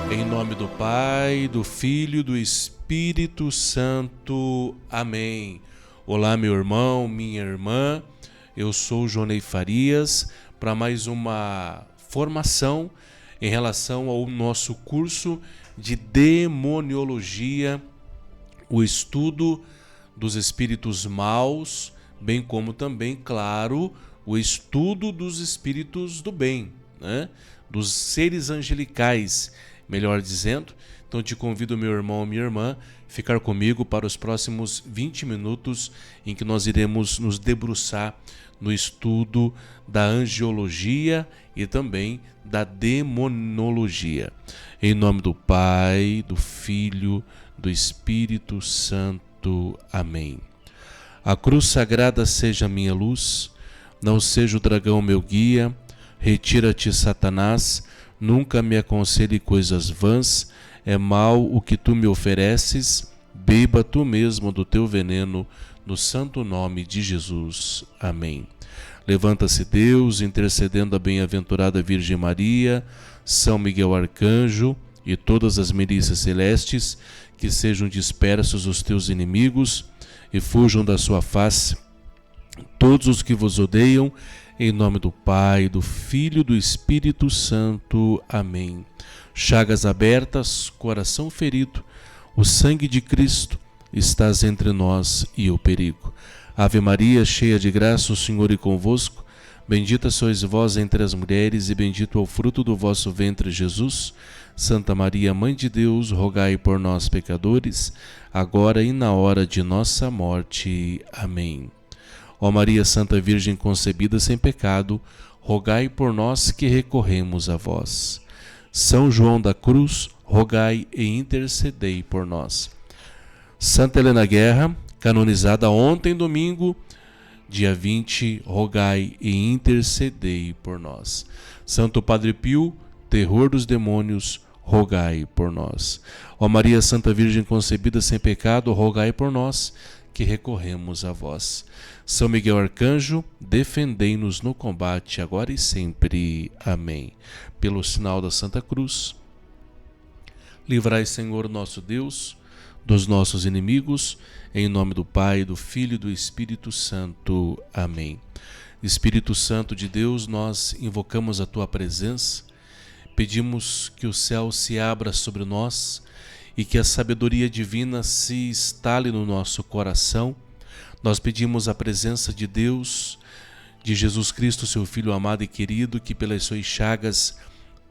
Em nome do Pai, do Filho e do Espírito Santo. Amém. Olá, meu irmão, minha irmã. Eu sou Jonei Farias para mais uma formação em relação ao nosso curso de demoniologia, o estudo dos espíritos maus, bem como também, claro, o estudo dos espíritos do bem, né? Dos seres angelicais, melhor dizendo. Então te convido, meu irmão, minha irmã, a ficar comigo para os próximos 20 minutos em que nós iremos nos debruçar no estudo da angiologia e também da demonologia. Em nome do Pai, do Filho, do Espírito Santo. Amém. A cruz sagrada seja minha luz, não seja o dragão meu guia. Retira-te, Satanás, nunca me aconselhe coisas vãs, é mal o que tu me ofereces, beba tu mesmo do teu veneno, no santo nome de Jesus. Amém. Levanta-se Deus, intercedendo a bem-aventurada Virgem Maria, São Miguel Arcanjo e todas as milícias celestes, que sejam dispersos os teus inimigos e fujam da sua face todos os que vos odeiam, em nome do Pai, do Filho e do Espírito Santo. Amém. Chagas abertas, coração ferido, o sangue de Cristo, estás entre nós e o perigo. Ave Maria, cheia de graça, o Senhor é convosco. Bendita sois vós entre as mulheres, e bendito é o fruto do vosso ventre, Jesus. Santa Maria, Mãe de Deus, rogai por nós, pecadores, agora e na hora de nossa morte. Amém. Ó Maria, Santa Virgem concebida sem pecado, rogai por nós que recorremos a vós. São João da Cruz, rogai e intercedei por nós. Santa Helena Guerra, canonizada ontem, domingo, dia 20, rogai e intercedei por nós. Santo Padre Pio, terror dos demônios, rogai por nós. Ó Maria, Santa Virgem concebida sem pecado, rogai por nós que recorremos a vós. São Miguel Arcanjo, defendei-nos no combate, agora e sempre. Amém. Pelo sinal da Santa Cruz, livrai, Senhor nosso Deus, dos nossos inimigos, em nome do Pai, do Filho e do Espírito Santo. Amém. Espírito Santo de Deus, nós invocamos a Tua presença, pedimos que o céu se abra sobre nós e que a sabedoria divina se instale no nosso coração. Nós pedimos a presença de Deus, de Jesus Cristo, seu Filho amado e querido, que pelas suas chagas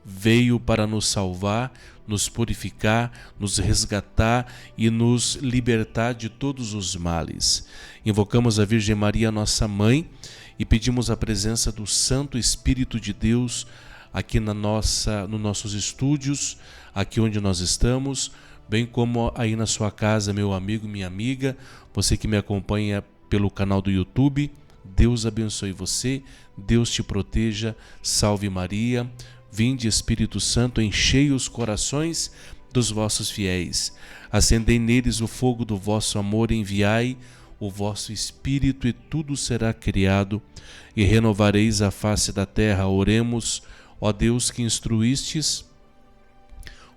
veio para nos salvar, nos purificar, nos resgatar e nos libertar de todos os males. Invocamos a Virgem Maria, nossa Mãe, e pedimos a presença do Santo Espírito de Deus aqui nos nossos estúdios, aqui onde nós estamos, bem como aí na sua casa, meu amigo, minha amiga, você que me acompanha pelo canal do YouTube. Deus abençoe você, Deus te proteja, salve Maria. Vinde, Espírito Santo, enchei os corações dos vossos fiéis, acendei neles o fogo do vosso amor, enviai o vosso Espírito e tudo será criado, e renovareis a face da terra. Oremos, ó Deus, que instruístes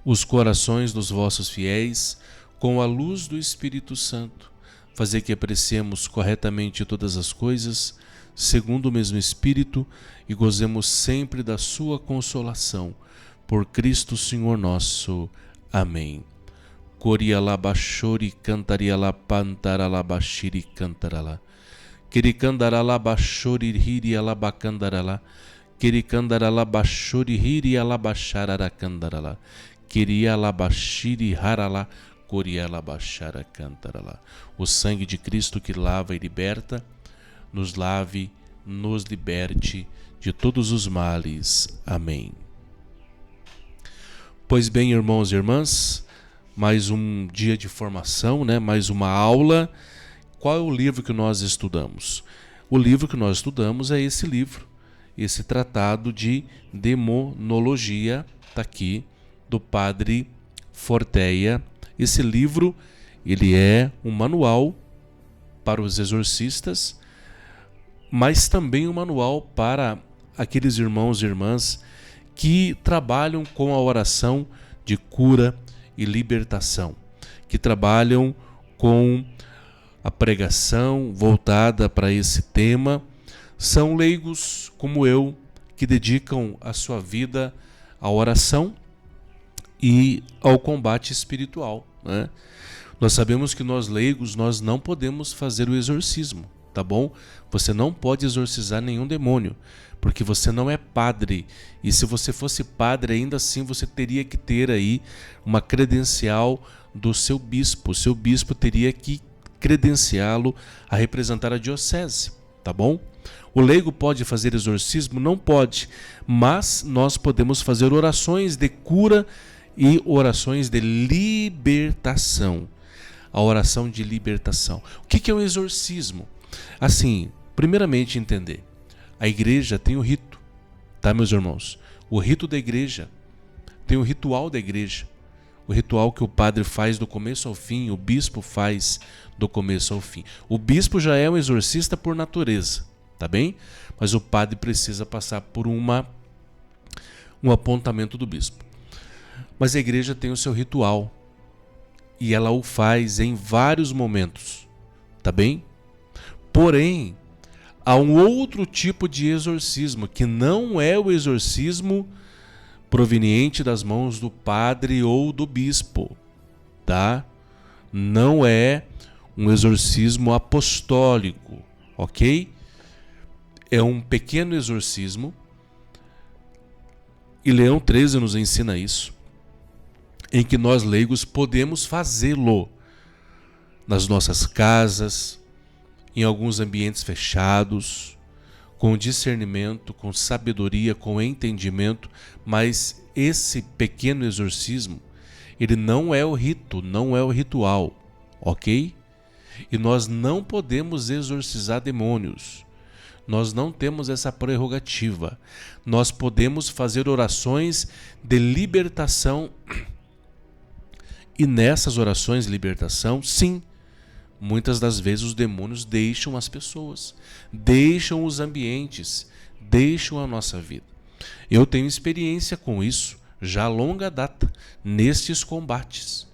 os corações dos vossos fiéis com a luz do Espírito Santo, fazer que apreciemos corretamente todas as coisas, segundo o mesmo Espírito, e gozemos sempre da sua consolação. Por Cristo Senhor nosso. Amém. Corialabachori cantariala pantaralabashiri cantarala. Kirikandaralabachori hirialabacandarala. Kirikandaralabachori hirialabachararacandarala. Kirialabashiri harala. Corialabacharacantarala. O sangue de Cristo que lava e liberta, nos lave, nos liberte de todos os males. Amém. Pois bem, irmãos e irmãs, mais um dia de formação, mais uma aula. Qual é o livro que nós estudamos? O livro que nós estudamos é esse livro, esse tratado de demonologia, está aqui, do Padre Forteia. Esse livro, ele é um manual para os exorcistas, mas também um manual para aqueles irmãos e irmãs que trabalham com a oração de cura e libertação, que trabalham com a pregação voltada para esse tema. São leigos como eu, que dedicam a sua vida à oração e ao combate espiritual, né? Nós sabemos que nós leigos, nós não podemos fazer o exorcismo, tá bom? Você não pode exorcizar nenhum demônio, porque você não é padre. E se você fosse padre, ainda assim você teria que ter aí uma credencial do seu bispo. O seu bispo teria que credenciá-lo a representar a diocese, tá bom? O leigo pode fazer exorcismo? Não pode, mas nós podemos fazer orações de cura e orações de libertação. A oração de libertação. O que é um exorcismo? Assim, primeiramente entender, a igreja tem o rito, tá, meus irmãos? O rito da igreja, tem o ritual da igreja, o ritual que o padre faz do começo ao fim, o bispo faz do começo ao fim. O bispo já é um exorcista por natureza, tá bem? Mas o padre precisa passar por um apontamento do bispo. Mas a igreja tem o seu ritual, e ela o faz em vários momentos, tá bem? Porém, há um outro tipo de exorcismo, que não é o exorcismo proveniente das mãos do padre ou do bispo, tá? Não é um exorcismo apostólico, ok? É um pequeno exorcismo, e Leão XIII nos ensina isso, em que nós leigos podemos fazê-lo nas nossas casas, em alguns ambientes fechados, com discernimento, com sabedoria, com entendimento, mas esse pequeno exorcismo, ele não é o rito, não é o ritual, ok? E nós não podemos exorcizar demônios. Nós não temos essa prerrogativa. Nós podemos fazer orações de libertação. E nessas orações de libertação, sim, muitas das vezes os demônios deixam as pessoas, deixam os ambientes, deixam a nossa vida. Eu tenho experiência com isso, já a longa data, nestes combates.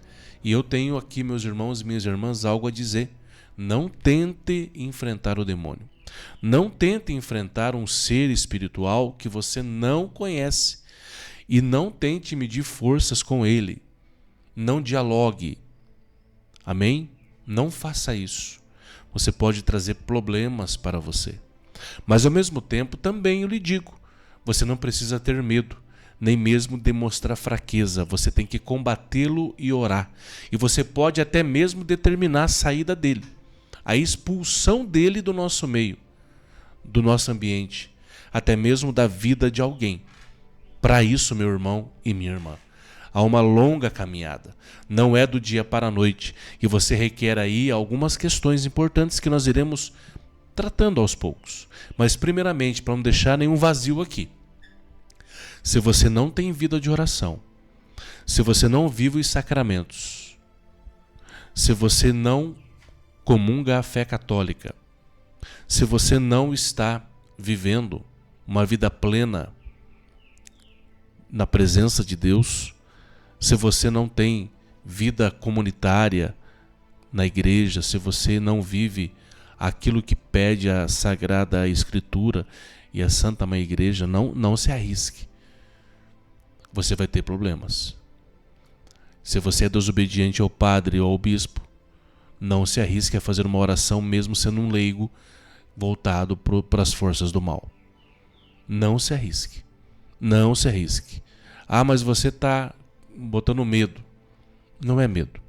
E eu tenho aqui, meus irmãos e minhas irmãs, algo a dizer. Não tente enfrentar o demônio. Não tente enfrentar um ser espiritual que você não conhece. E não tente medir forças com ele. Não dialogue. Amém? Não faça isso. Você pode trazer problemas para você. Mas ao mesmo tempo, também eu lhe digo, você não precisa ter medo, nem mesmo demonstrar fraqueza. Você tem que combatê-lo e orar. E você pode até mesmo determinar a saída dele, a expulsão dele do nosso meio, do nosso ambiente, até mesmo da vida de alguém. Para isso, meu irmão e minha irmã, há uma longa caminhada, não é do dia para a noite, e você requer aí algumas questões importantes que nós iremos tratando aos poucos. Mas primeiramente, para não deixar nenhum vazio aqui, se você não tem vida de oração, se você não vive os sacramentos, se você não comunga a fé católica, se você não está vivendo uma vida plena na presença de Deus, se você não tem vida comunitária na igreja, se você não vive aquilo que pede a Sagrada Escritura e a Santa Mãe Igreja, não se arrisque. Você vai ter problemas. Se você é desobediente ao padre ou ao bispo, não se arrisque a fazer uma oração mesmo sendo um leigo voltado para as forças do mal. Não se arrisque. Não se arrisque. Ah, mas você está botando medo. Não é medo.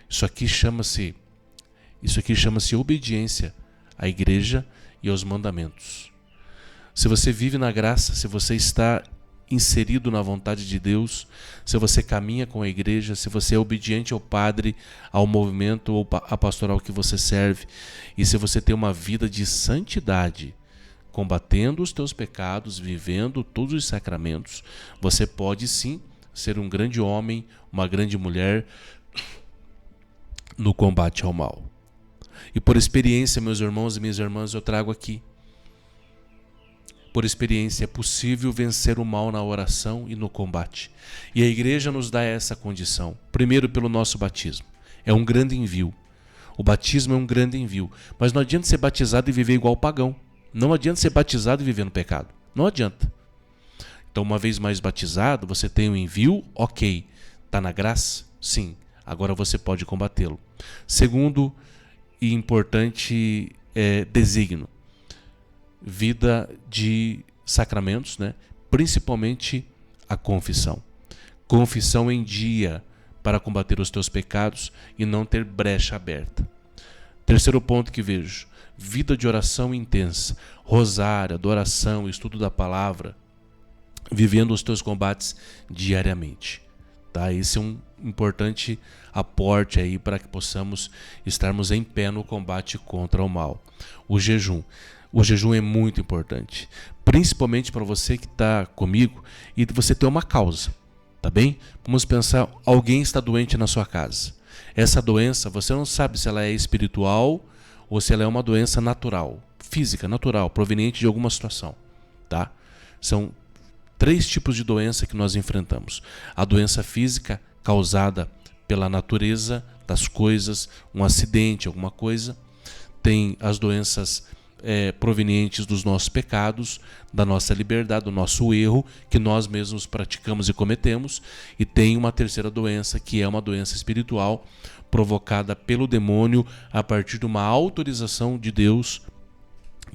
Isso aqui chama-se obediência à igreja e aos mandamentos. Se você vive na graça, se você está inserido na vontade de Deus, se você caminha com a igreja, se você é obediente ao padre, ao movimento ou à pastoral que você serve, e se você tem uma vida de santidade, combatendo os teus pecados, vivendo todos os sacramentos, você pode sim ser um grande homem, uma grande mulher no combate ao mal. E por experiência, meus irmãos e minhas irmãs, eu trago aqui. Por experiência, é possível vencer o mal na oração e no combate. E a igreja nos dá essa condição. Primeiro, pelo nosso batismo. É um grande envio. O batismo é um grande envio. Mas não adianta ser batizado e viver igual pagão. Não adianta ser batizado e viver no pecado. Não adianta. Então, uma vez mais batizado, você tem um envio, ok. Está na graça? Sim. Agora você pode combatê-lo. Segundo e importante desígnio. Vida de sacramentos, né? Principalmente a confissão. Confissão em dia para combater os teus pecados e não ter brecha aberta. Terceiro ponto que vejo, vida de oração intensa, rosário, adoração, estudo da palavra, vivendo os teus combates diariamente. Tá? Esse é um importante aporte aí para que possamos estarmos em pé no combate contra o mal. O jejum. O jejum é muito importante, principalmente para você que está comigo e você tem uma causa, tá bem? Vamos pensar, alguém está doente na sua casa. Essa doença, você não sabe se ela é espiritual ou se ela é uma doença natural, física, natural, proveniente de alguma situação, tá? São 3 tipos de doença que nós enfrentamos. A doença física causada pela natureza das coisas, um acidente, alguma coisa. Tem as doenças provenientes dos nossos pecados, da nossa liberdade, do nosso erro, que nós mesmos praticamos e cometemos. E tem uma terceira doença, que é uma doença espiritual, provocada pelo demônio a partir de uma autorização de Deus,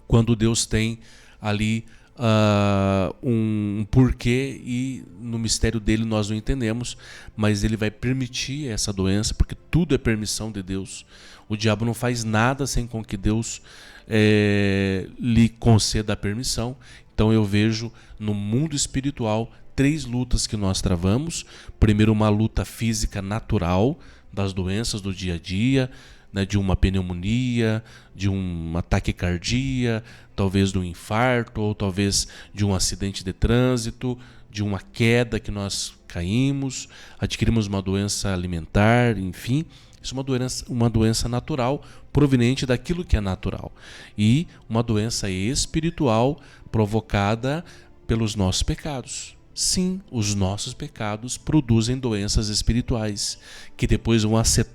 quando Deus tem ali um porquê e no mistério dele nós não entendemos, mas ele vai permitir essa doença, porque tudo é permissão de Deus. O diabo não faz nada sem com que Deus lhe conceda a permissão. Então eu vejo no mundo espiritual 3 lutas que nós travamos. Primeiro, uma luta física natural das doenças do dia a dia, né, de uma pneumonia, de um ataque cardíaco, talvez de um infarto, ou talvez de um acidente de trânsito, de uma queda que nós caímos, adquirimos uma doença alimentar, enfim. Isso é uma doença natural, proveniente daquilo que é natural. E uma doença espiritual provocada pelos nossos pecados. Sim, os nossos pecados produzem doenças espirituais, que depois vão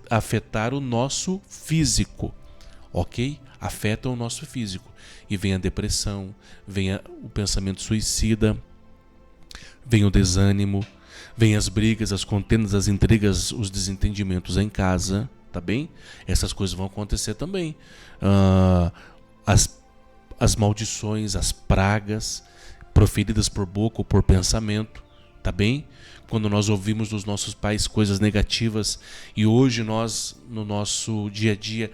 afetar o nosso físico, ok? Afetam o nosso físico. E vem a depressão, vem o pensamento suicida, vem o desânimo, vem as brigas, as contendas, as intrigas, os desentendimentos em casa, tá bem? Essas coisas vão acontecer também. As maldições, as pragas proferidas por boca ou por pensamento, tá bem? Quando nós ouvimos dos nossos pais coisas negativas e hoje nós, no nosso dia a dia,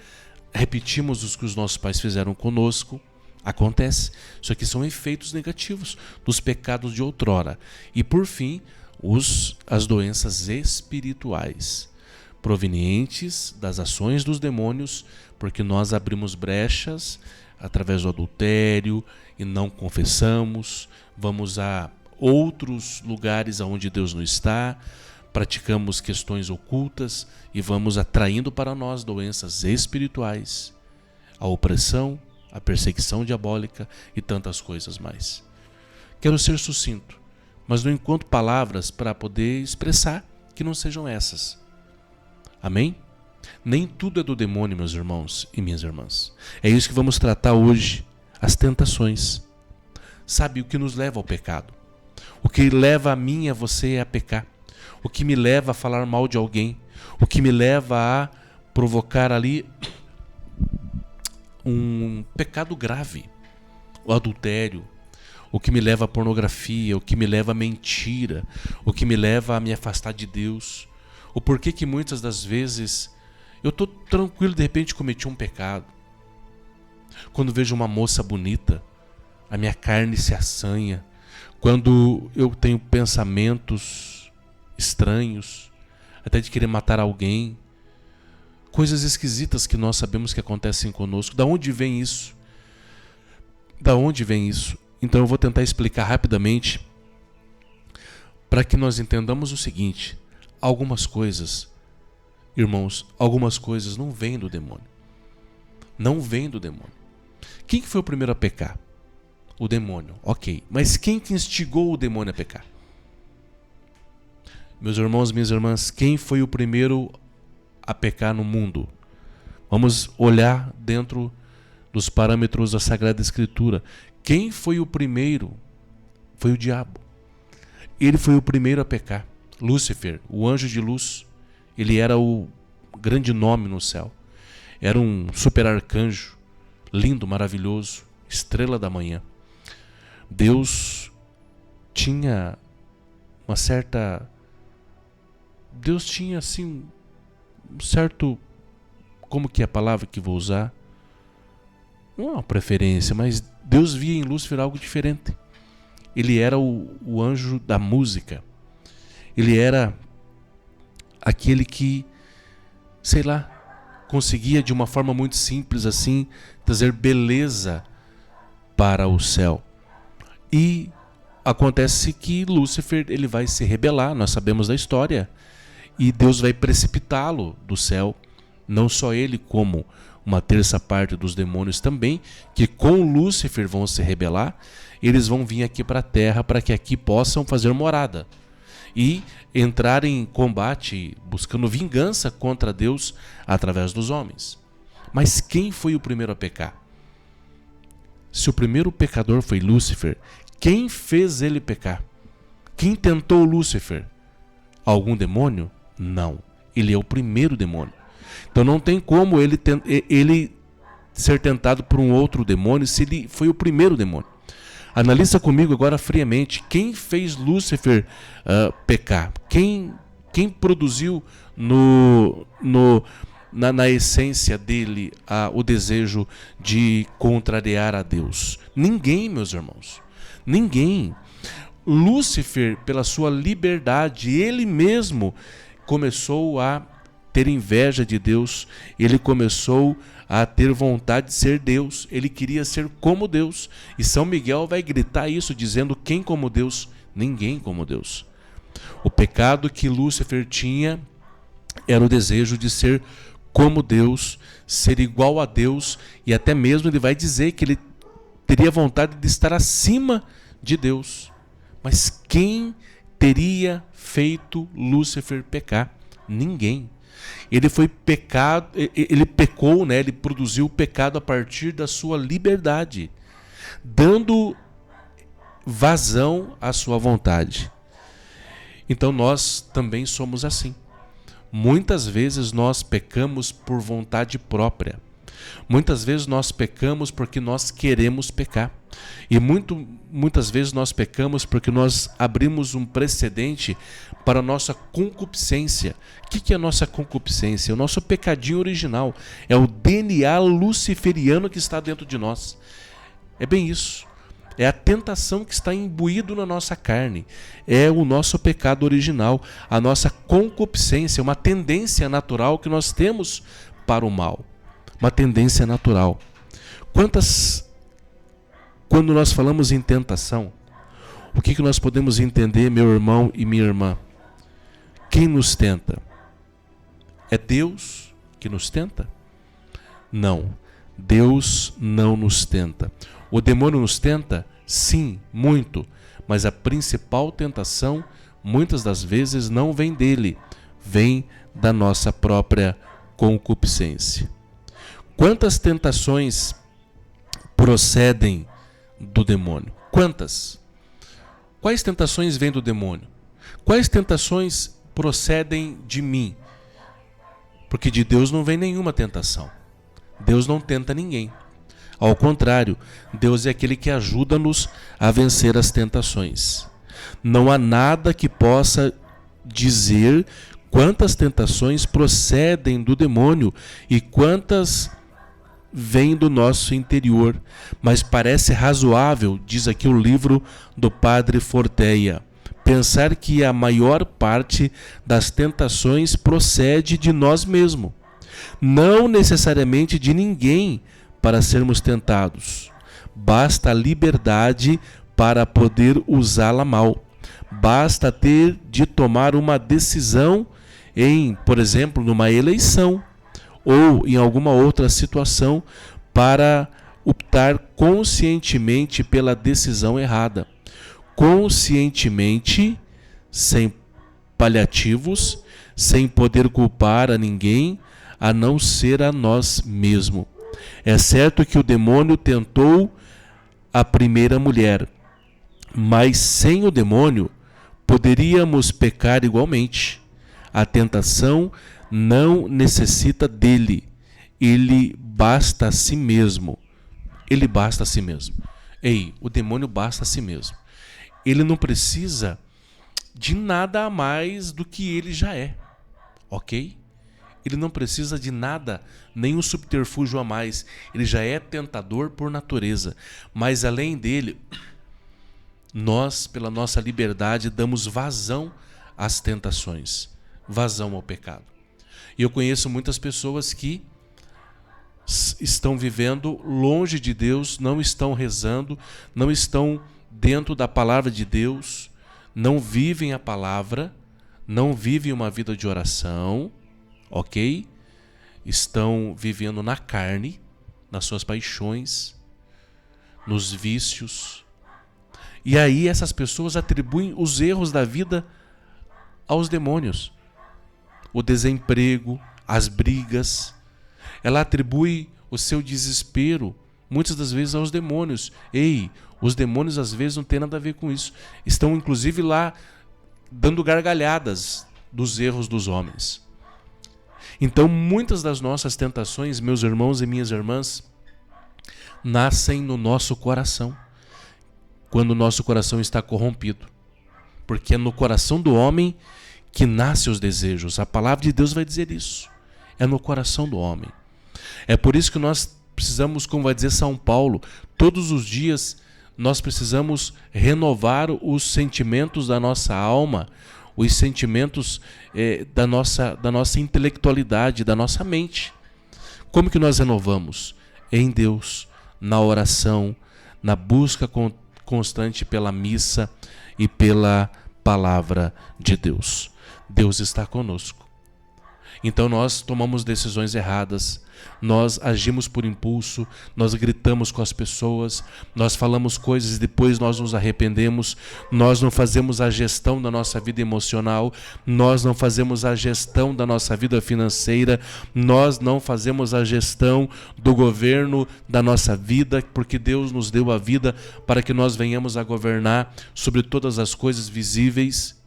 repetimos os que os nossos pais fizeram conosco, acontece. Isso aqui são efeitos negativos dos pecados de outrora. E por fim, as doenças espirituais, provenientes das ações dos demônios, porque nós abrimos brechas através do adultério e não confessamos, vamos a outros lugares onde Deus não está, praticamos questões ocultas e vamos atraindo para nós doenças espirituais, a opressão, a perseguição diabólica e tantas coisas mais. Quero ser sucinto, mas não encontro palavras para poder expressar que não sejam essas. Amém? Nem tudo é do demônio, meus irmãos e minhas irmãs. É isso que vamos tratar hoje, as tentações. Sabe o que nos leva ao pecado? O que leva a mim e a você a pecar? O que me leva a falar mal de alguém? O que me leva a provocar ali um pecado grave? O adultério. O que me leva à pornografia? O que me leva à mentira? O que me leva a me afastar de Deus? O porquê que muitas das vezes eu estou tranquilo, de repente cometi um pecado. Quando vejo uma moça bonita, a minha carne se assanha. Quando eu tenho pensamentos estranhos, até de querer matar alguém. Coisas esquisitas que nós sabemos que acontecem conosco. Da onde vem isso? Da onde vem isso? Então eu vou tentar explicar rapidamente para que nós entendamos o seguinte. Algumas coisas, irmãos, algumas coisas não vêm do demônio. Não vêm do demônio. Quem foi o primeiro a pecar? O demônio, ok. Mas quem que instigou o demônio a pecar? Meus irmãos, minhas irmãs, quem foi o primeiro a pecar no mundo? Vamos olhar dentro dos parâmetros da Sagrada Escritura. Quem foi o primeiro? Foi o diabo. Ele foi o primeiro a pecar. Lúcifer, o anjo de luz, ele era o grande nome no céu. Era um super arcanjo, lindo, maravilhoso, estrela da manhã. Deus tinha uma certa... Deus tinha assim um certo... Como que é a palavra que vou usar? Não é uma preferência, mas Deus via em Lúcifer algo diferente. Ele era o anjo da música. Ele era aquele que, sei lá, conseguia de uma forma muito simples assim trazer beleza para o céu. E acontece que Lúcifer ele vai se rebelar, nós sabemos da história, e Deus vai precipitá-lo do céu, não só ele como uma terça parte dos demônios também, que com Lúcifer vão se rebelar, eles vão vir aqui para a terra para que aqui possam fazer morada e entrar em combate buscando vingança contra Deus através dos homens. Mas quem foi o primeiro a pecar? Se o primeiro pecador foi Lúcifer, quem fez ele pecar? Quem tentou Lúcifer? Algum demônio? Não. Ele é o primeiro demônio. Então não tem como ele ser tentado por um outro demônio se ele foi o primeiro demônio. Analisa comigo agora friamente. Quem fez Lúcifer pecar? Quem produziu na essência dele o desejo de contrariar a Deus? Ninguém, meus irmãos. Ninguém. Lúcifer, pela sua liberdade, ele mesmo começou a ter inveja de Deus, ele começou a ter vontade de ser Deus, ele queria ser como Deus. E São Miguel vai gritar isso, dizendo: quem como Deus? Ninguém como Deus. O pecado que Lúcifer tinha era o desejo de ser como Deus, ser igual a Deus, e até mesmo ele vai dizer que ele teria vontade de estar acima de Deus. Mas quem teria feito Lúcifer pecar? Ninguém. Ele foi pecado, ele pecou, né? Ele produziu o pecado a partir da sua liberdade, dando vazão à sua vontade. Então nós também somos assim. Muitas vezes nós pecamos por vontade própria. Muitas vezes nós pecamos porque nós queremos pecar. E muitas vezes nós pecamos porque nós abrimos um precedente para a nossa concupiscência. O que é a nossa concupiscência? O nosso pecadinho original. É o DNA luciferiano que está dentro de nós. É bem isso. É a tentação que está imbuído na nossa carne. É o nosso pecado original. A nossa concupiscência, uma tendência natural que nós temos para o mal. Uma tendência natural. Quando nós falamos em tentação, o que nós podemos entender, meu irmão e minha irmã? Quem nos tenta? É Deus que nos tenta? Não. Deus não nos tenta. O demônio nos tenta? Sim, muito. Mas a principal tentação, muitas das vezes, não vem dele. Vem da nossa própria concupiscência. Quantas tentações procedem do demônio? Quantas? Quais tentações vêm do demônio? Quais tentações procedem de mim? Porque de Deus não vem nenhuma tentação. Deus não tenta ninguém. Ao contrário, Deus é aquele que ajuda-nos a vencer as tentações. Não há nada que possa dizer quantas tentações procedem do demônio e quantas vêm do nosso interior. Mas parece razoável, diz aqui o livro do Padre Forteia, pensar que a maior parte das tentações procede de nós mesmos, não necessariamente de ninguém para sermos tentados. Basta a liberdade para poder usá-la mal. Basta ter de tomar uma decisão por exemplo, numa eleição ou em alguma outra situação para optar conscientemente pela decisão errada. Conscientemente, sem paliativos, sem poder culpar a ninguém, a não ser a nós mesmos. É certo que o demônio tentou a primeira mulher, mas sem o demônio poderíamos pecar igualmente. A tentação não necessita dele, ele basta a si mesmo. Ele basta a si mesmo. Ei, o demônio basta a si mesmo. Ele não precisa de nada a mais do que ele já é, ok? Ele não precisa de nada, nenhum subterfúgio a mais. Ele já é tentador por natureza. Mas além dele, nós, pela nossa liberdade, damos vazão às tentações, vazão ao pecado. E eu conheço muitas pessoas que estão vivendo longe de Deus, não estão rezando, não estão dentro da palavra de Deus, não vivem a palavra, não vivem uma vida de oração, ok? Estão vivendo na carne, nas suas paixões, nos vícios. E aí essas pessoas atribuem os erros da vida aos demônios. O desemprego, as brigas. Ela atribui o seu desespero, muitas das vezes, aos demônios. Ei, os demônios às vezes não têm nada a ver com isso. Estão inclusive lá dando gargalhadas dos erros dos homens. Então muitas das nossas tentações, meus irmãos e minhas irmãs, nascem no nosso coração, quando o nosso coração está corrompido. Porque é no coração do homem que nascem os desejos. A palavra de Deus vai dizer isso. É no coração do homem. É por isso que nós precisamos, como vai dizer São Paulo, todos os dias nós precisamos renovar os sentimentos da nossa alma, os sentimentos da nossa intelectualidade, da nossa mente. Como que nós renovamos? Em Deus, na oração, na busca constante pela missa e pela palavra de Deus. Deus está conosco. Então nós tomamos decisões erradas, nós agimos por impulso, nós gritamos com as pessoas, nós falamos coisas e depois nós nos arrependemos, nós não fazemos a gestão da nossa vida emocional, nós não fazemos a gestão da nossa vida financeira, nós não fazemos a gestão do governo da nossa vida, porque Deus nos deu a vida para que nós venhamos a governar sobre todas as coisas visíveis,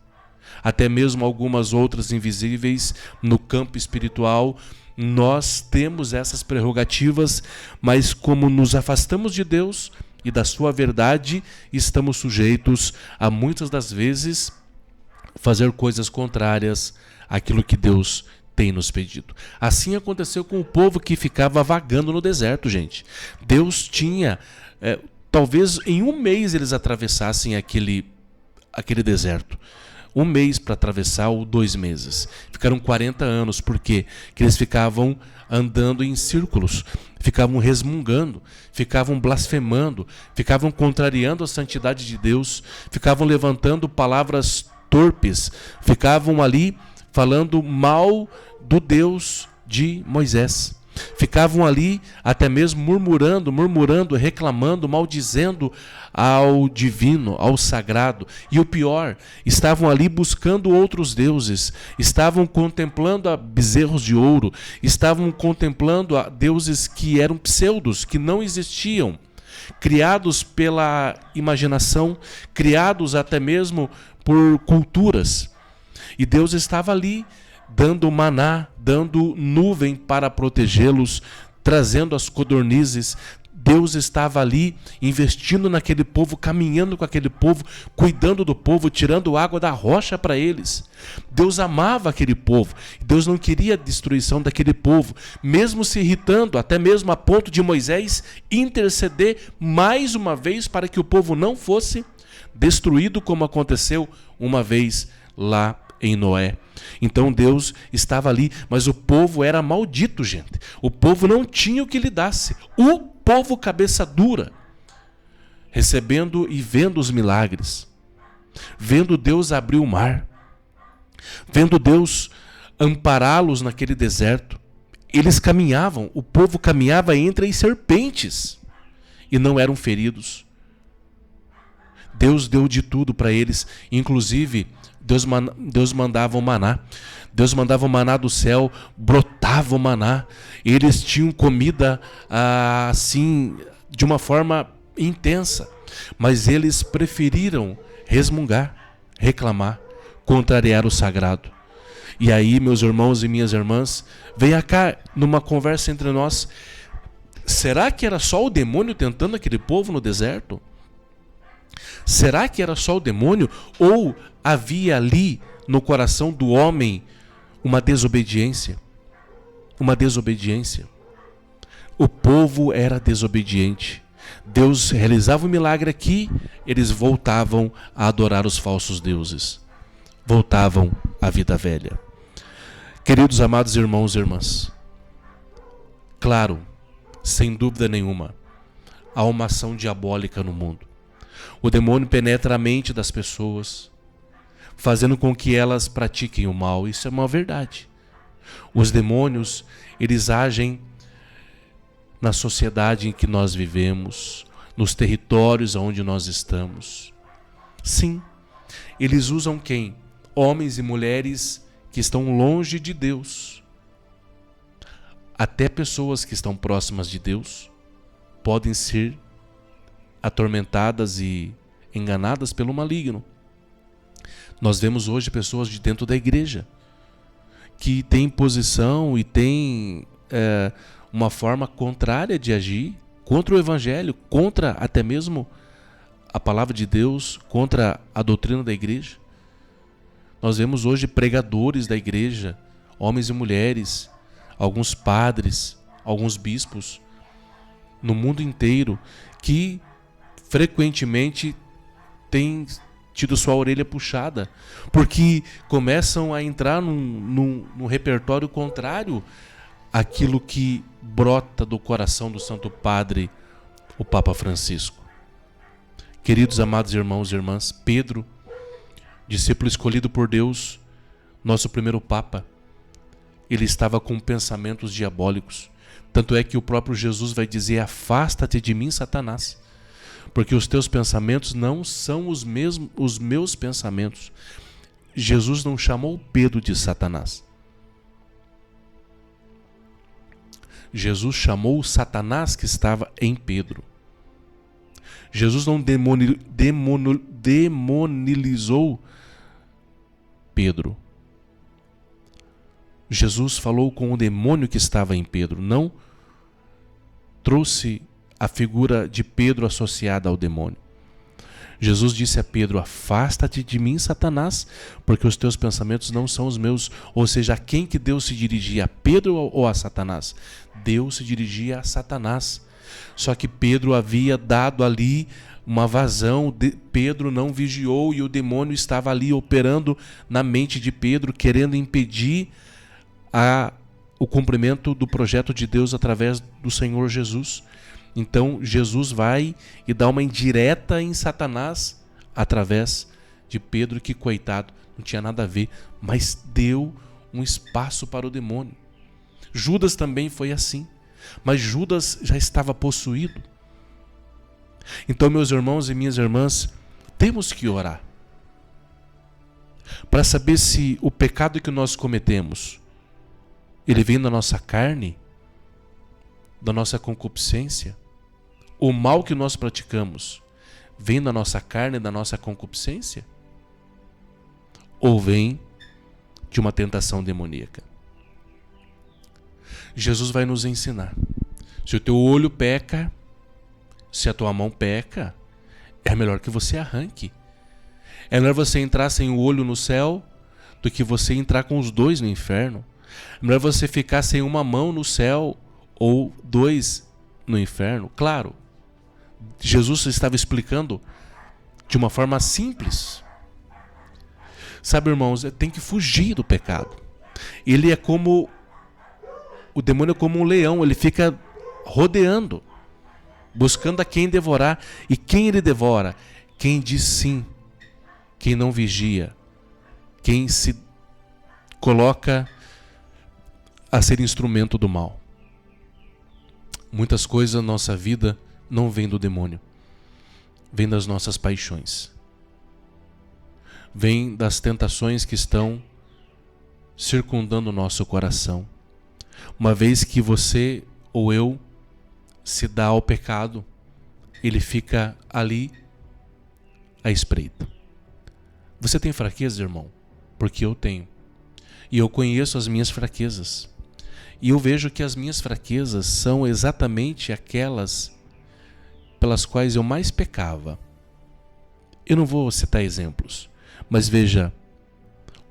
até mesmo algumas outras invisíveis no campo espiritual. Nós temos essas prerrogativas, mas como nos afastamos de Deus e da sua verdade, estamos sujeitos a muitas das vezes fazer coisas contrárias àquilo que Deus tem nos pedido. Assim aconteceu com o povo que ficava vagando no deserto, gente. Deus tinha, talvez em um mês eles atravessassem aquele deserto. Um mês para atravessar ou 2 meses. Ficaram 40 anos, por quê? Porque eles ficavam andando em círculos, ficavam resmungando, ficavam blasfemando, ficavam contrariando a santidade de Deus, ficavam levantando palavras torpes, ficavam ali falando mal do Deus de Moisés. Ficavam ali até mesmo murmurando, reclamando, maldizendo ao divino, ao sagrado. E o pior, estavam ali buscando outros deuses, estavam contemplando a bezerros de ouro, estavam contemplando a deuses que eram pseudos, que não existiam, criados pela imaginação, criados até mesmo por culturas. E Deus estava ali dando maná, dando nuvem para protegê-los, trazendo as codornizes. Deus estava ali investindo naquele povo, caminhando com aquele povo, cuidando do povo, tirando água da rocha para eles. Deus amava aquele povo. Deus não queria a destruição daquele povo, mesmo se irritando, até mesmo a ponto de Moisés interceder mais uma vez para que o povo não fosse destruído, como aconteceu uma vez lá em Noé. Então Deus estava ali, mas o povo era maldito, gente. O povo não tinha o que lhe dasse. O povo cabeça dura, recebendo e vendo os milagres, vendo Deus abrir o mar, vendo Deus ampará-los naquele deserto. Eles caminhavam, o povo caminhava entre as serpentes. e não eram feridos. Deus deu de tudo para eles, inclusive Deus mandava o maná. Deus mandava o maná do céu, brotava o maná. Eles tinham comida assim, de uma forma intensa. Mas eles preferiram resmungar, reclamar, contrariar o sagrado. E aí, meus irmãos e minhas irmãs, venha cá numa conversa entre nós. Será que era só o demônio tentando aquele povo no deserto? Será que era só o demônio? Ou havia ali no coração do homem uma desobediência? Uma desobediência. O povo era desobediente. Deus realizava um milagre aqui, eles voltavam a adorar os falsos deuses. Voltavam à vida velha. Queridos amados irmãos e irmãs, claro, sem dúvida nenhuma, há uma ação diabólica no mundo. O demônio penetra a mente das pessoas, fazendo com que elas pratiquem o mal. Isso é uma verdade. Os demônios, eles agem na sociedade em que nós vivemos, nos territórios onde nós estamos. Sim, eles usam quem? Homens e mulheres que estão longe de Deus. Até pessoas que estão próximas de Deus podem ser atormentadas e enganadas pelo maligno. Nós vemos hoje pessoas de dentro da igreja que têm posição e têm uma forma contrária de agir contra o evangelho, contra até mesmo a palavra de Deus, contra a doutrina da igreja. Nós vemos hoje pregadores da igreja, homens e mulheres, alguns padres, alguns bispos, no mundo inteiro, que frequentemente têm tido sua orelha puxada, porque começam a entrar num repertório contrário àquilo que brota do coração do Santo Padre, o Papa Francisco. Queridos amados irmãos e irmãs, Pedro, discípulo escolhido por Deus, nosso primeiro Papa, ele estava com pensamentos diabólicos. Tanto é que o próprio Jesus vai dizer: afasta-te de mim, Satanás, porque os teus pensamentos não são os meus pensamentos. Jesus não chamou Pedro de Satanás. Jesus chamou o Satanás que estava em Pedro. Jesus não demonizou Pedro. Jesus falou com o demônio que estava em Pedro, não trouxe a figura de Pedro associada ao demônio. Jesus disse a Pedro: afasta-te de mim, Satanás, porque os teus pensamentos não são os meus. Ou seja, a quem que Deus se dirigia? A Pedro ou a Satanás? Deus se dirigia a Satanás. Só que Pedro havia dado ali uma vazão, Pedro não vigiou e o demônio estava ali operando na mente de Pedro, querendo impedir o cumprimento do projeto de Deus através do Senhor Jesus. Então Jesus vai e dá uma indireta em Satanás através de Pedro, que coitado, não tinha nada a ver, mas deu um espaço para o demônio. Judas também foi assim, mas Judas já estava possuído. Então, meus irmãos e minhas irmãs, temos que orar para saber se o pecado que nós cometemos, ele vem da nossa carne, da nossa concupiscência. O mal que nós praticamos vem da nossa carne, da nossa concupiscência? Ou vem de uma tentação demoníaca? Jesus vai nos ensinar. Se o teu olho peca, se a tua mão peca, é melhor que você arranque. É melhor você entrar sem o olho no céu do que você entrar com os dois no inferno. É melhor você ficar sem uma mão no céu ou dois no inferno. Claro, Jesus estava explicando de uma forma simples. Sabe, irmãos, tem que fugir do pecado. Ele é como... O demônio é como um leão, ele fica rodeando, buscando a quem devorar. E quem ele devora? Quem diz sim, quem não vigia, quem se coloca a ser instrumento do mal. Muitas coisas na nossa vida não vem do demônio. Vem das nossas paixões. Vem das tentações que estão circundando o nosso coração. Uma vez que você ou eu se dá ao pecado, ele fica ali à espreita. Você tem fraquezas, irmão? Porque eu tenho. E eu conheço as minhas fraquezas. E eu vejo que as minhas fraquezas são exatamente aquelas pelas quais eu mais pecava. Eu não vou citar exemplos, mas veja,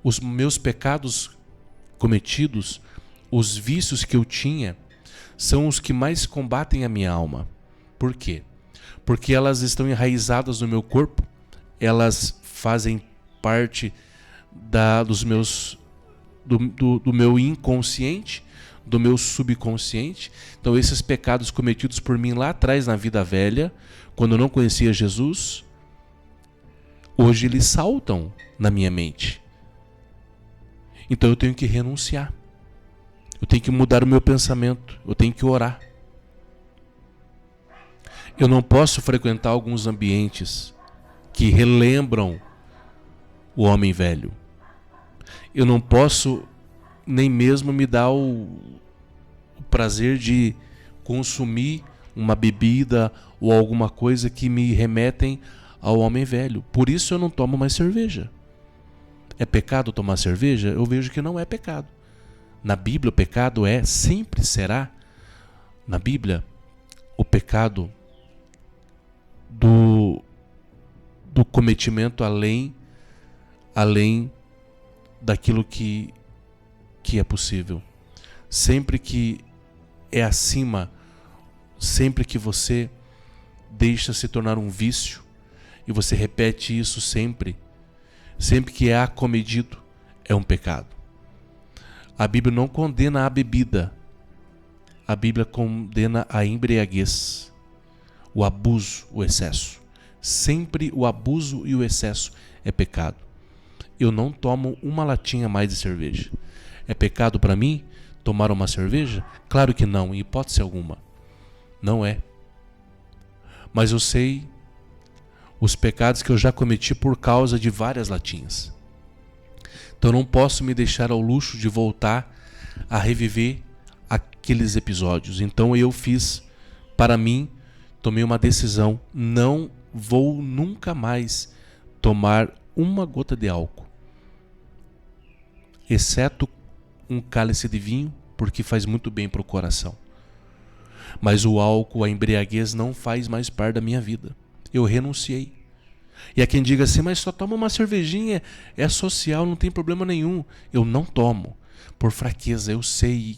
os meus pecados cometidos, os vícios que eu tinha, são os que mais combatem a minha alma. Por quê? Porque elas estão enraizadas no meu corpo, elas fazem parte do meu inconsciente, do meu subconsciente. Então esses pecados cometidos por mim lá atrás na vida velha, quando eu não conhecia Jesus, hoje eles saltam na minha mente. Então eu tenho que renunciar. Eu tenho que mudar o meu pensamento. Eu tenho que orar. Eu não posso frequentar alguns ambientes que relembram o homem velho. Eu não posso nem mesmo me dar o prazer de consumir uma bebida ou alguma coisa que me remetem ao homem velho. Por isso eu não tomo mais cerveja. É pecado tomar cerveja? Eu vejo que não é pecado. Na Bíblia o pecado sempre será, na Bíblia, o pecado do cometimento além daquilo que é possível. Sempre que é acima, sempre que você deixa se tornar um vício e você repete isso sempre que é acomedido, é um pecado. A Bíblia não condena a bebida. A Bíblia condena a embriaguez, o abuso, o excesso. Sempre o abuso e o excesso é pecado. Eu não tomo uma latinha mais de cerveja. É pecado para mim tomar uma cerveja? Claro que não, em hipótese alguma. Não é. Mas eu sei os pecados que eu já cometi por causa de várias latinhas. Então eu não posso me deixar ao luxo de voltar a reviver aqueles episódios. Então eu fiz, para mim, tomei uma decisão. Não vou nunca mais tomar uma gota de álcool. Exceto um cálice de vinho, porque faz muito bem para o coração. Mas o álcool, a embriaguez não faz mais parte da minha vida. Eu renunciei. E há quem diga assim, mas só toma uma cervejinha, é social, não tem problema nenhum. Eu não tomo, por fraqueza. Eu sei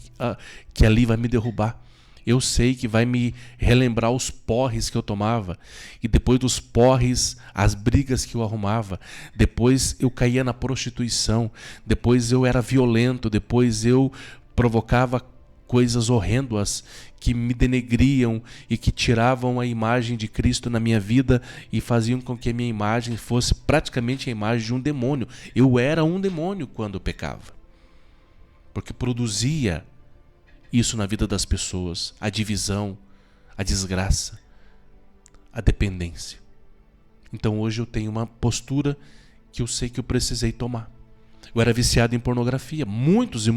que ali vai me derrubar. Eu sei que vai me relembrar os porres que eu tomava. E depois dos porres, as brigas que eu arrumava. Depois eu caía na prostituição. Depois eu era violento. Depois eu provocava coisas horrendas que me denegriam e que tiravam a imagem de Cristo na minha vida e faziam com que a minha imagem fosse praticamente a imagem de um demônio. Eu era um demônio quando eu pecava. Porque produzia isso na vida das pessoas, a divisão, a desgraça, a dependência. Então hoje eu tenho uma postura que eu sei que eu precisei tomar. Eu era viciado em pornografia, muitos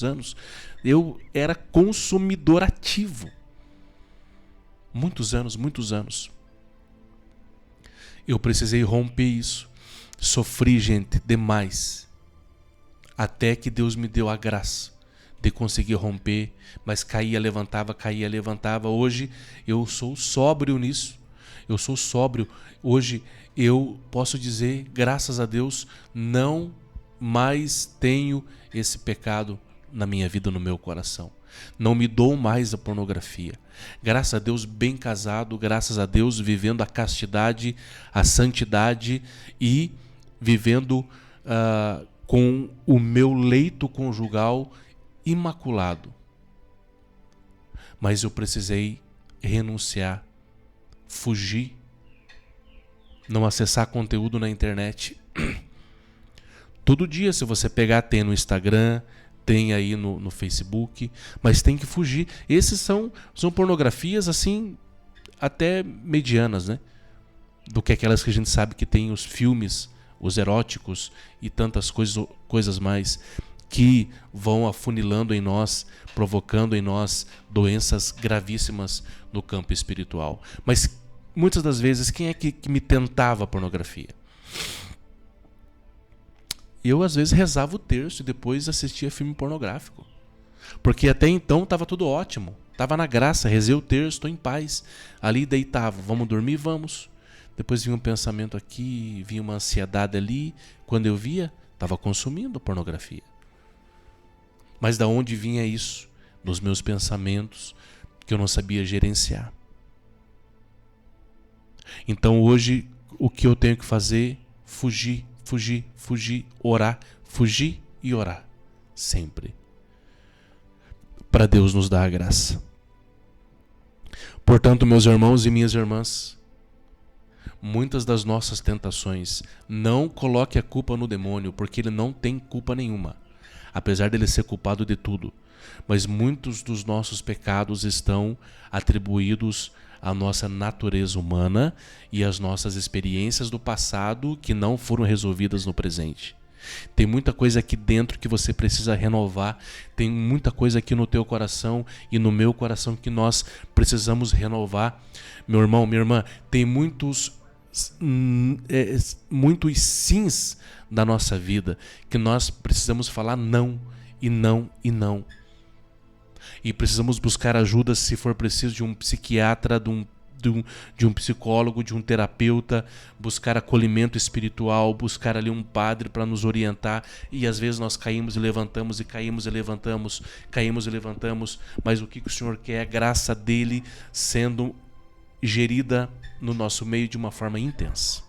anos. Eu era consumidor ativo. Muitos anos. Eu precisei romper isso. Sofri, gente, demais. Até que Deus me deu a graça de conseguir romper, mas caía, levantava. Hoje eu sou sóbrio nisso. Eu sou sóbrio. Hoje eu posso dizer, graças a Deus, não mais tenho esse pecado na minha vida, no meu coração. Não me dou mais a pornografia. Graças a Deus, bem casado, graças a Deus, vivendo a castidade, a santidade e vivendo com o meu leito conjugal imaculado. Mas eu precisei renunciar, fugir, não acessar conteúdo na internet. Todo dia, se você pegar, tem no Instagram, tem aí no Facebook, mas tem que fugir. Esses são pornografias assim até medianas, né? Do que aquelas que a gente sabe que tem os filmes, os eróticos e tantas coisas mais que vão afunilando em nós, provocando em nós doenças gravíssimas no campo espiritual. Mas muitas das vezes, quem é que me tentava a pornografia? Eu às vezes rezava o terço e depois assistia filme pornográfico. Porque até então estava tudo ótimo. Estava na graça, rezei o terço, estou em paz. Ali deitava, vamos dormir? Vamos. Depois vinha um pensamento aqui, vinha uma ansiedade ali. Quando eu via, estava consumindo pornografia. Mas da onde vinha isso? Nos meus pensamentos, que eu não sabia gerenciar. Então hoje, o que eu tenho que fazer? Fugir, fugir, fugir, orar, fugir e orar. Sempre. Para Deus nos dar a graça. Portanto, meus irmãos e minhas irmãs, muitas das nossas tentações, não coloque a culpa no demônio, porque ele não tem culpa nenhuma, apesar dele ser culpado de tudo. Mas muitos dos nossos pecados estão atribuídos à nossa natureza humana e às nossas experiências do passado que não foram resolvidas no presente. Tem muita coisa aqui dentro que você precisa renovar. Tem muita coisa aqui no teu coração e no meu coração que nós precisamos renovar. Meu irmão, minha irmã, tem muitos sims da nossa vida que nós precisamos falar não, e não, e não. E precisamos buscar ajuda, se for preciso, de um psiquiatra, de um psicólogo, de um terapeuta, buscar acolhimento espiritual, buscar ali um padre para nos orientar. E às vezes nós caímos e levantamos, e caímos e levantamos, caímos e levantamos, mas o que o Senhor quer é a graça dele sendo gerida no nosso meio de uma forma intensa.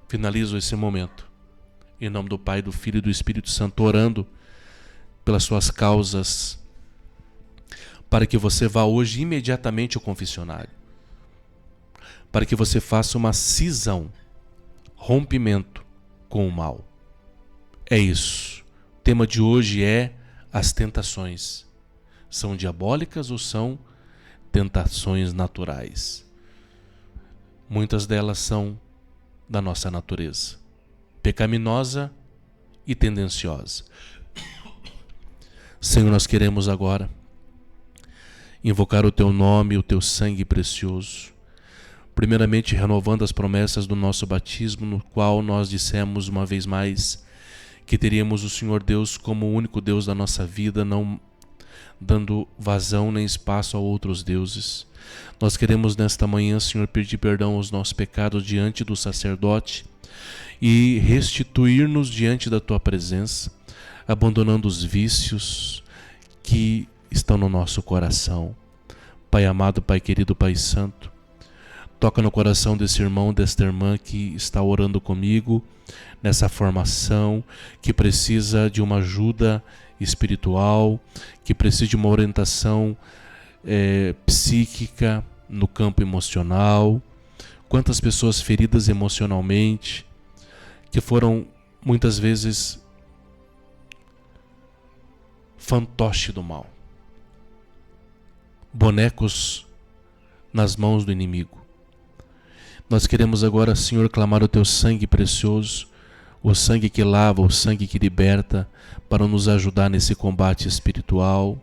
Finalizo esse momento em nome do Pai, do Filho e do Espírito Santo, orando pelas suas causas, para que você vá hoje imediatamente ao confessionário, para que você faça uma cisão, rompimento com o mal. É isso. O tema de hoje é as tentações. São diabólicas ou são tentações naturais? Muitas delas são da nossa natureza, pecaminosa e tendenciosa. Senhor, nós queremos agora invocar o Teu nome, o Teu sangue precioso, primeiramente renovando as promessas do nosso batismo, no qual nós dissemos uma vez mais que teríamos o Senhor Deus como o único Deus da nossa vida, não dando vazão nem espaço a outros deuses. Nós queremos nesta manhã, Senhor, pedir perdão aos nossos pecados diante do sacerdote e restituir-nos diante da Tua presença, abandonando os vícios que estão no nosso coração. Pai amado, Pai querido, Pai santo, toca no coração desse irmão, desta irmã que está orando comigo nessa formação, que precisa de uma ajuda espiritual, que precisa de uma orientação psíquica no campo emocional. Quantas pessoas feridas emocionalmente, que foram muitas vezes fantoche do mal, bonecos nas mãos do inimigo. Nós queremos agora, Senhor, clamar o Teu sangue precioso, o sangue que lava, o sangue que liberta, para nos ajudar nesse combate espiritual,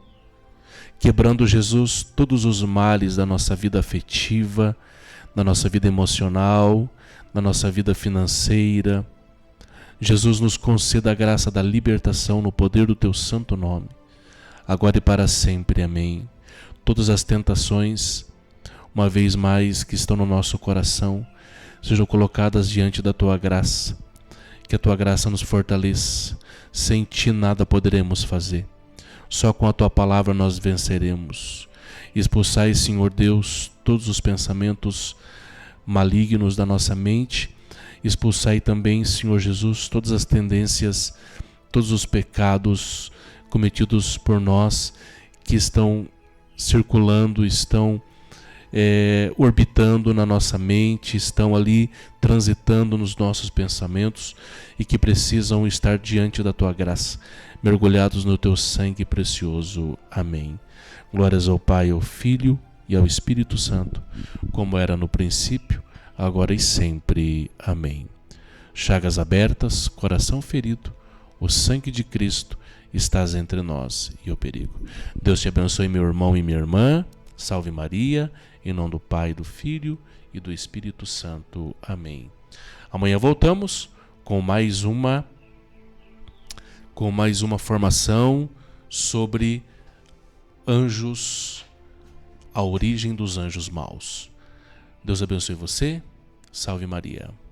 quebrando, Jesus, todos os males da nossa vida afetiva, da nossa vida emocional, da nossa vida financeira. Jesus, nos conceda a graça da libertação no poder do Teu santo nome, agora e para sempre. Amém. Todas as tentações, uma vez mais, que estão no nosso coração, sejam colocadas diante da Tua graça, que a Tua graça nos fortaleça. Sem Ti nada poderemos fazer, só com a Tua palavra nós venceremos. Expulsai, Senhor Deus, todos os pensamentos malignos da nossa mente. Expulsai também, Senhor Jesus, todas as tendências, todos os pecados cometidos por nós, que estão circulando, estão orbitando na nossa mente, estão ali transitando nos nossos pensamentos e que precisam estar diante da Tua graça, mergulhados no Teu sangue precioso. Amém. Glórias ao Pai, ao Filho e ao Espírito Santo, como era no princípio, agora e sempre. Amém. Chagas abertas, coração ferido, o sangue de Cristo estás entre nós e o perigo. Deus te abençoe, meu irmão e minha irmã. Salve Maria, em nome do Pai, do Filho e do Espírito Santo. Amém. Amanhã voltamos com mais uma formação sobre anjos, a origem dos anjos maus. Deus abençoe você. Salve Maria.